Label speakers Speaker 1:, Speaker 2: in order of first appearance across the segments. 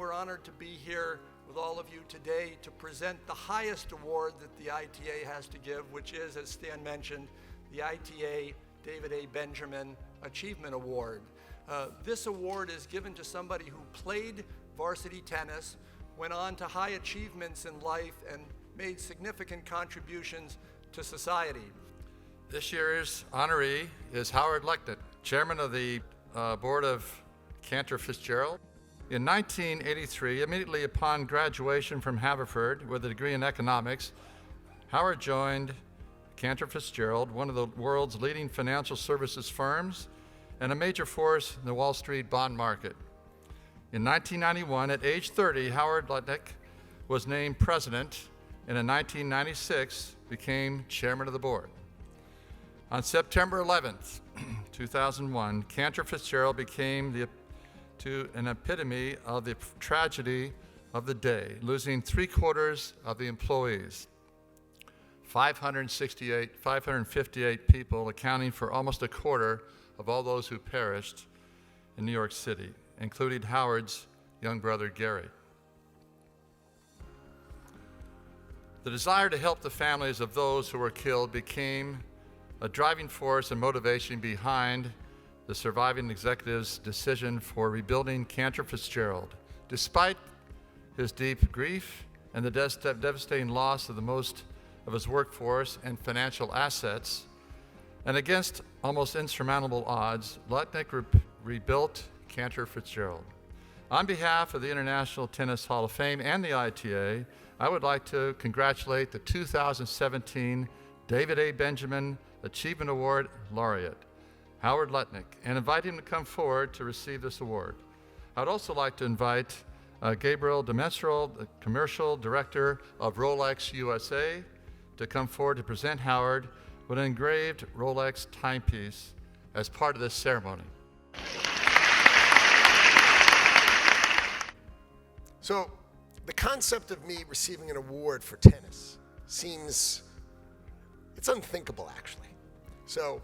Speaker 1: we're honored to be here with all of you today to present the highest award that the ITA has to give, which is, as Stan mentioned, the ITA David A. Benjamin Achievement Award. This award is given to somebody who played varsity tennis, went on to high achievements in life, and made significant contributions to society.
Speaker 2: This year's honoree is Howard Lutnick, chairman of the board of Cantor Fitzgerald. In 1983, immediately upon graduation from Haverford with a degree in economics, Howard joined Cantor Fitzgerald, one of the world's leading financial services firms and a major force in the Wall Street bond market. In 1991, at age 30, Howard Lutnick was named president, and in 1996 became chairman of the board. On September 11th, 2001, Cantor Fitzgerald became an epitome of the tragedy of the day, losing 3/4 of the employees. 558 people, accounting for almost a quarter of all those who perished in New York City, including Howard's young brother, Gary. The desire to help the families of those who were killed became a driving force and motivation behind the surviving executive's decision for rebuilding Cantor Fitzgerald. Despite his deep grief and the devastating loss of the most of his workforce and financial assets, and against almost insurmountable odds, Lutnick rebuilt Cantor Fitzgerald. On behalf of the International Tennis Hall of Fame and the ITA, I would like to congratulate the 2017 David A. Benjamin Achievement Award laureate, Howard Lutnick, and invite him to come forward to receive this award. I would also like to invite Gabriel Demesrol, the commercial director of Rolex USA, to come forward to present Howard with an engraved Rolex timepiece as part of this ceremony.
Speaker 3: So, the concept of me receiving an award for tennis seems, it's unthinkable actually. So,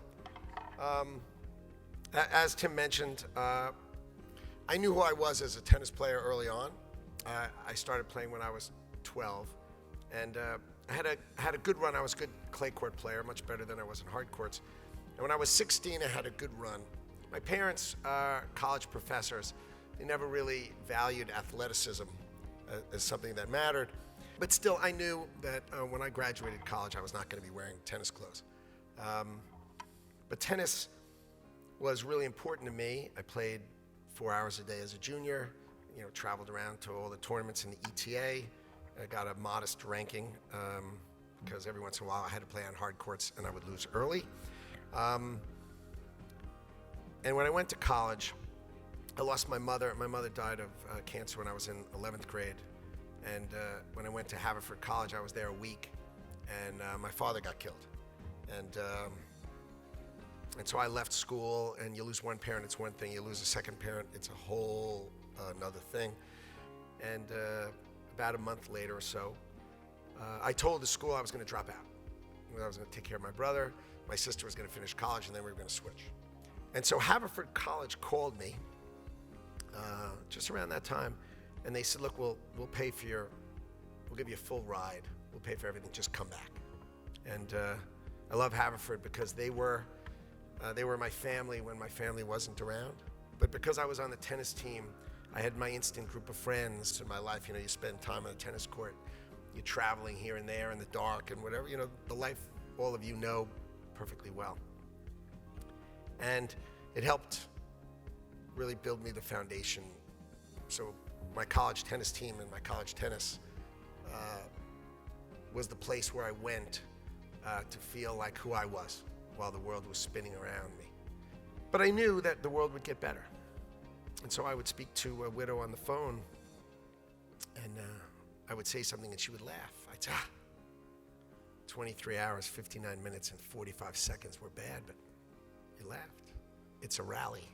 Speaker 3: as Tim mentioned, I knew who I was as a tennis player early on. I started playing when I was 12, and I had a good run. I was a good clay court player, much better than I was in hard courts. And when I was 16, I had a good run. My parents are college professors. They never really valued athleticism as something that mattered. But still, I knew that when I graduated college, I was not going to be wearing tennis clothes. But tennis was really important to me. I played 4 hours a day as a junior, traveled around to all the tournaments in the ETA. I got a modest ranking because every once in a while I had to play on hard courts and I would lose early. And when I went to college, I lost my mother. My mother died of cancer when I was in 11th grade. And when I went to Haverford College, I was there a week, and my father got killed. And so I left school, and you lose one parent, it's one thing. You lose a second parent, it's a whole another thing. And about a month later or so, I told the school I was going to drop out. I was going to take care of my brother. My sister was going to finish college, and then we were going to switch. And so Haverford College called me just around that time, and they said, look, we'll pay for we'll give you a full ride. We'll pay for everything, just come back. And I love Haverford because they were my family when my family wasn't around. But because I was on the tennis team, I had my instant group of friends in my life. You spend time on the tennis court, you're traveling here and there in the dark and whatever, the life all of you know perfectly well. And it helped really build me the foundation. So my college tennis team and my college tennis was the place where I went to feel like who I was while the world was spinning around me. But I knew that the world would get better. And so I would speak to a widow on the phone, and I would say something and she would laugh. I'd say, 23 hours, 59 minutes, and 45 seconds were bad, but you laughed. It's a rally.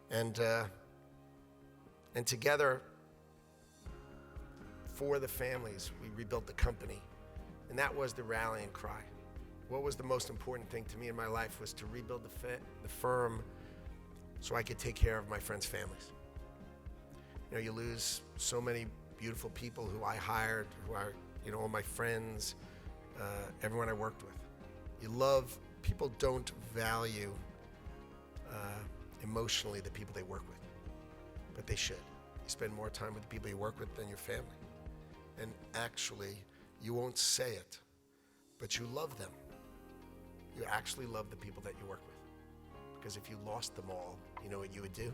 Speaker 3: And together, for the families, we rebuilt the company. And that was the rallying cry. What was the most important thing to me in my life was to rebuild the firm so I could take care of my friends' families. You lose so many beautiful people who I hired, who are, all my friends, everyone I worked with. People don't value emotionally the people they work with, but they should. You spend more time with the people you work with than your family. And actually, you won't say it, but you love them. You actually love the people that you work with. Because if you lost them all, you know what you would do?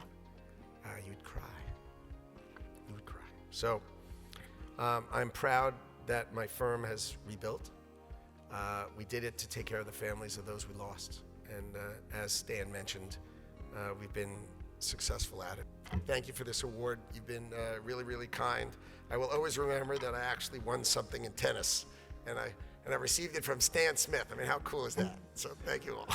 Speaker 3: You'd cry. You would cry. So I'm proud that my firm has rebuilt. We did it to take care of the families of those we lost. And as Stan mentioned, we've been successful at it. Thank you for this award. You've been really, really kind. I will always remember that I actually won something in tennis, and I received it from Stan Smith. I mean, how cool is that? So thank you all.